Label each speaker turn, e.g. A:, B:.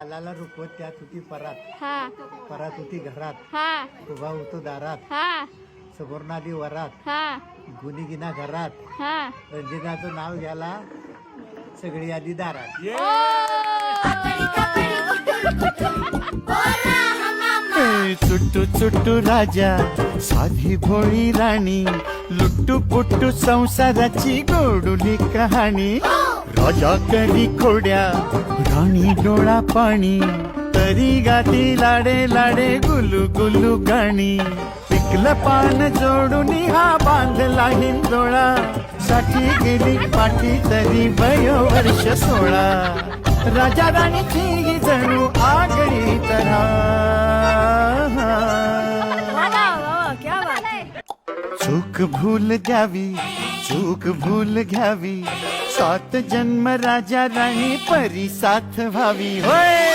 A: लाला रुकवत त्यात होती परात,
B: हा
A: परात होती घरात,
B: हा
A: उभा होतो दारात,
B: हा
A: समोरनादी वरात,
B: हा
A: गुणीगिना घरात,
B: हा
A: रंजिताचं नाव घ्याला सगळी आधी दारात. चुट्टू चुट्टू राजा, साधी भोळी राणी, लुट्टू पुट्टू संसाराची गोडुली कहाणी. राजा करी खोड्या, राणी डोळा पाणी, तरी गाती लाडे लाडे गुलू गुलू गाणी. पिकलं पान जोडून हा बांधला हिंदोळा, साठी गेली पाठी तरी वयो वर्ष 16. राजा राणीची ही जणू आगळी तऱ्हा. चूक भूल द्यावी, चूक भूल घ्यावी, 7 जन्म राजा राणी परी साथ व्हावी. होय